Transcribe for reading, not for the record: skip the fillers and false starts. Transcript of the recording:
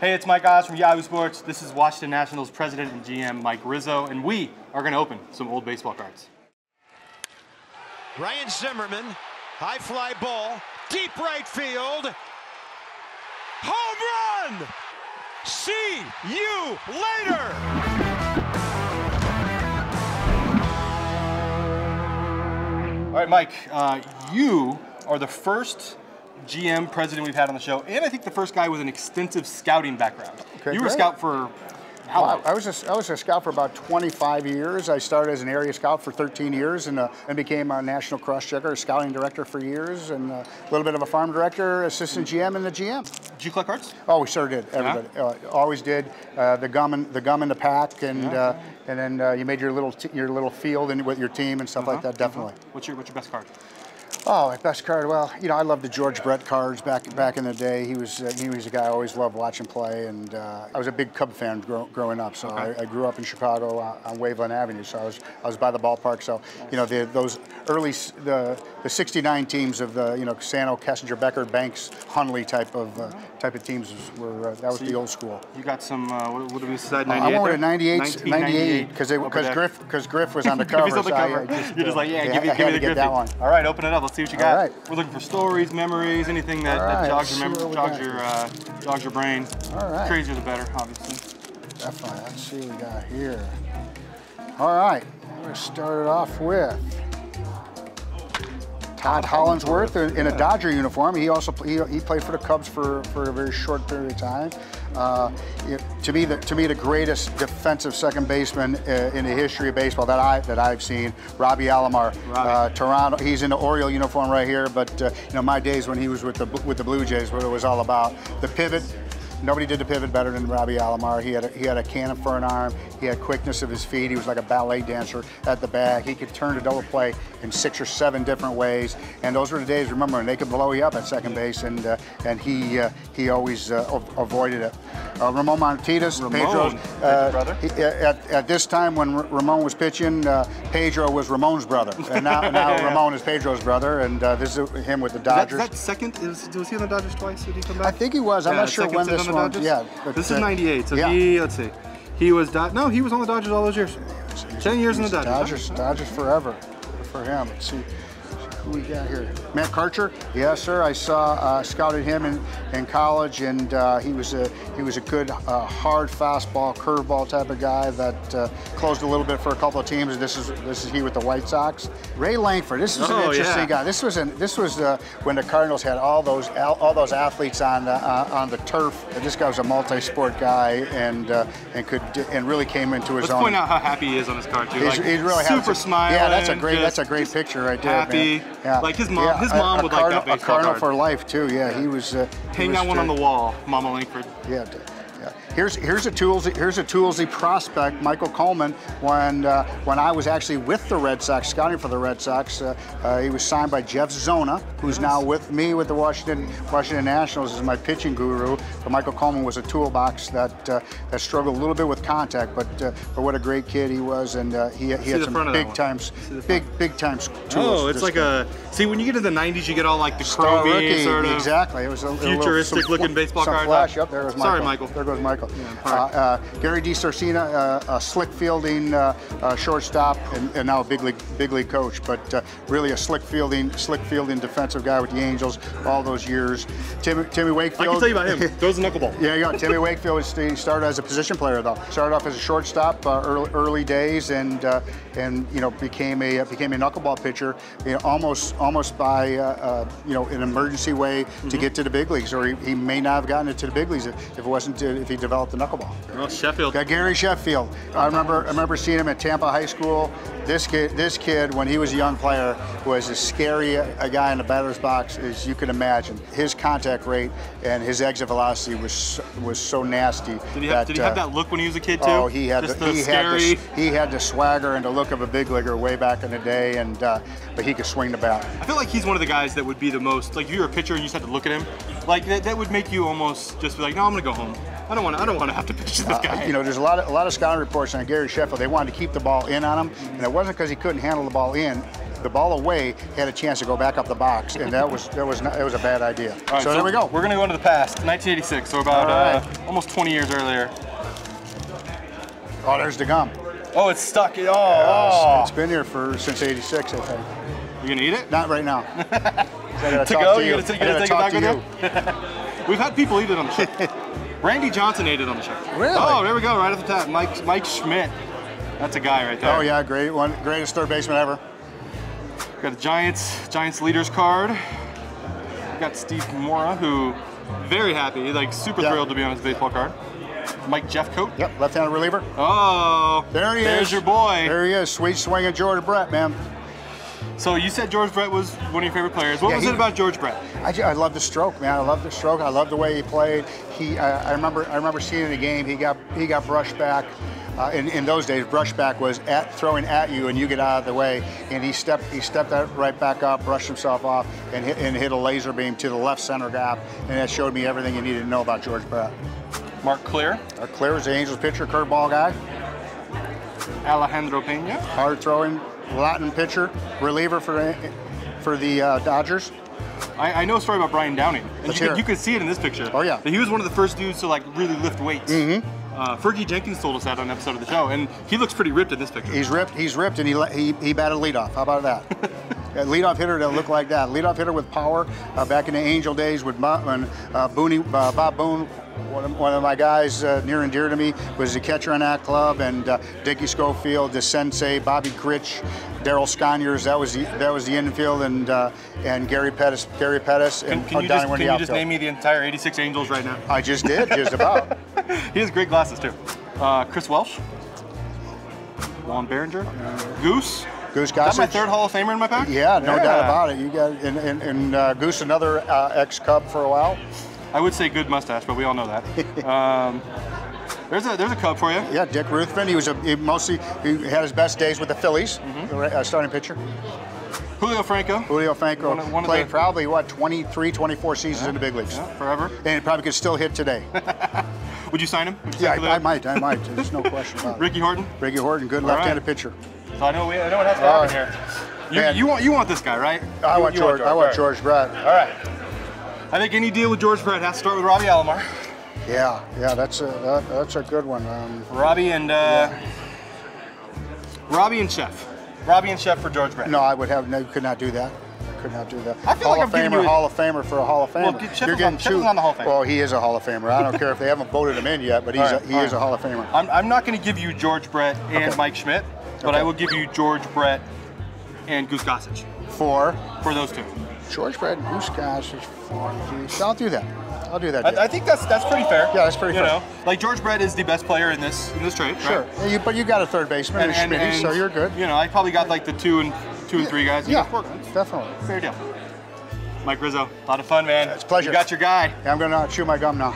Hey, it's Mike Oz from Yahoo Sports. This is Washington Nationals President and GM Mike Rizzo, and we are going to open some old baseball cards. Ryan Zimmerman, high fly ball, deep right field. Home run! See you later! All right, Mike, you are the first GM president we've had on the show, and I think the first guy with an extensive scouting background. Okay, you were a scout for how long? I was a scout for about 25 years. I started as an area scout for 13 years and became a national cross-checker, scouting director for years, and a little bit of a farm director, assistant GM, and the GM. Did you collect cards? Oh, we sure did. Everybody always did. The gum in the pack, and then you made your little field and with your team and stuff like that. Definitely. What's your best card? Oh, my best card. Well, you know, I loved the George Brett cards back in the day. He was a guy I always loved watching play, and I was a big Cub fan growing up. So I grew up in Chicago on Waveland Avenue. So I was by the ballpark. So you know, those early the '69 teams of the Sano, Kessinger, Becker, Banks, Hundley type of teams were that was the old school. You got some what did we decide? 98. I went with 98 because Griff was on the cover. You're just like, yeah, give me the Griffey. That one. All right, open it up. Let's see what you got. All right. We're looking for stories, memories, anything that jogs your brain. All right. The crazier the better, obviously. Definitely. Let's see what we got here. All right. We're going to start it off with Todd Hollinsworth in a Dodger uniform. He also he played for the Cubs for a very short period of time. To me, the greatest defensive second baseman in the history of baseball that I've seen, Robbie Alomar, Toronto. He's in the Oriole uniform right here, but my days when he was with the Blue Jays, what it was all about. The pivot. Nobody did the pivot better than Robbie Alomar. He had a cannon for an arm. He had quickness of his feet. He was like a ballet dancer at the back. He could turn a double play in 6 or 7 different ways. And those were the days, remember, when they could blow you up at second base, and he always avoided it. Ramon Martinez, Pedro's brother. At this time when Ramon was pitching, Pedro was Ramon's brother, and now Ramon is Pedro's brother. And this is him with the Dodgers. That second was he on the Dodgers twice? Did he come back? I think he was. I'm not sure when this one. Yeah, but, this is '98. So let's see. He was he was on the Dodgers all those years. 10 years in the Dodgers. Dodgers forever for him. Let's see who we got here. Matt Karcher. Yes, sir. I scouted him in college, and he was a good hard fastball, curveball type of guy that closed a little bit for a couple of teams. This is he with the White Sox. Ray Langford. This is an interesting guy. This was when the Cardinals had all those athletes on the turf. This guy was a multi-sport guy and really came into his own. Let's point out how happy he is on his card too. He's really super smiling. Yeah, that's a great picture right there. Happy. Man. Yeah. Like his mom would like that baseball a Cardinal card. for life too. Yeah, he was. Hang that one on the wall, Mama Langford. Yeah. Here's a Toolsy prospect, Michael Coleman. When I was actually with the Red Sox, scouting for the Red Sox, he was signed by Jeff Zona, who's now with me with the Washington Nationals as my pitching guru. But Michael Coleman was a toolbox that struggled a little bit with contact, but what a great kid he was, and he had some big time tools. Oh, it's like when you get to the '90s, you get all like the chromey sort of exactly. It was a futuristic looking baseball card. Flash. Yep, there was Michael. Sorry, Michael. There goes Michael. Yeah, Gary DiSorcina, a slick fielding shortstop, and now a big league coach, but really a slick fielding defensive guy with the Angels all those years. Timmy Wakefield. I can tell you about him. Throws the knuckleball. Yeah, you go. Timmy Wakefield. He started as a position player though. Started off as a shortstop early days, and became a knuckleball pitcher. Almost by an emergency way to get to the big leagues, or he may not have gotten it to the big leagues if he developed the knuckleball. Oh, Sheffield. Yeah, Gary Sheffield. I remember seeing him at Tampa High School. This kid, when he was a young player, was as scary a guy in the batter's box as you could imagine. His contact rate and his exit velocity was so nasty. Did he have that look when he was a kid too? Oh, he had the swagger and the look of a big leaguer way back in the day, and but he could swing the bat. I feel like he's one of the guys that would be the most, like if you were a pitcher and you just had to look at him, like that would make you almost just be like, no, I'm gonna go home. I don't want to have to pitch to this guy. There's a lot of scouting reports on Gary Sheffield. They wanted to keep the ball in on him, and it wasn't because he couldn't handle the ball in. the ball away, had a chance to go back up the box, and that was a bad idea. Right, so there we go. We're gonna go into the past, 1986, so about almost 20 years earlier. Oh, there's the gum. Oh, it's stuck. It's been here since '86, I think. You gonna eat it? Not right now. To go? You're gonna take it back with you? We've had people eat it on the show. Randy Johnson ate it on the show. Really? Oh, there we go, right at the top. Mike Schmidt. That's a guy right there. Oh yeah, great one, greatest third baseman ever. Got a Giants leaders card. We got Steve Mora, who very happy, like super thrilled to be on his baseball card. Mike Jeffcoat. Yep, left-handed reliever. Oh, there he is. There's your boy. There he is, sweet swinging George Brett, man. So you said George Brett was one of your favorite players. What was it about George Brett? I love the stroke, man. I love the stroke. I love the way he played. I remember seeing in a game he got brushed back. In those days, brushback was throwing at you and you get out of the way, and he stepped right back up, brushed himself off, and hit a laser beam to the left center gap, and that showed me everything you needed to know about George Brett. Mark Clear. Clear is the Angels pitcher, curveball guy. Alejandro Pena. Hard throwing Latin pitcher, reliever for the Dodgers. I know a story about Brian Downing, and you could see it in this picture. Oh yeah. He was one of the first dudes to like really lift weights. Mm-hmm. Fergie Jenkins told us that on an episode of the show, and he looks pretty ripped in this picture. He's ripped, and he batted leadoff. How about that? Leadoff hitter that looked like that. Leadoff hitter with power. Back in the Angel days with Bob Boone, one of my guys near and dear to me, was the catcher on that club, and Dickie Schofield, the sensei, Bobby Critch, Darryl Sconyers. That was the infield, and Gary Pettis. And can you just name me the entire '86 Angels right now? I just did, just about. He has great glasses too. Chris Welsh, Juan Behringer, Goose. Goose Gossage. That's my third Hall of Famer in my pack? Yeah, no doubt about it. You got and Goose, another ex-Cub for a while. I would say good mustache, but we all know that. There's a Cub for you. Yeah, Dick Ruthven. He had his best days with the Phillies, starting pitcher. Julio Franco. One played probably 23, 24 seasons in the big leagues. Yeah, forever. And probably could still hit today. Would you sign him? I might. There's no question about it. Ricky Horton, good left-handed pitcher. So I know what has to happen here. You want this guy, right? I want George Brett. All right. I think any deal with George Brett has to start with Robbie Alomar. Yeah, that's a good one. Robbie and Chef. Robbie and Chef for George Brett. No, could not do that. I feel Hall of Famer for a Hall of Famer. Well, Chef is on the Hall of Fame. Well, he is a Hall of Famer. I don't care if they haven't voted him in yet, but he is a Hall of Famer. I'm not going to give you George Brett and Mike Schmidt, but I will give you George Brett and Goose Gossage. For those two. George Brett and Goose Gossage. I'll do that. I think that's pretty fair. Yeah, that's pretty fair. You know, like George Brett is the best player in this trade. Sure, right? But you got a third baseman and Schmitty, so you're good. You know, I probably got like the two and three guys. Yeah, definitely. Fair deal. Mike Rizzo, a lot of fun, man. It's a pleasure. You got your guy. Yeah, I'm gonna chew my gum now.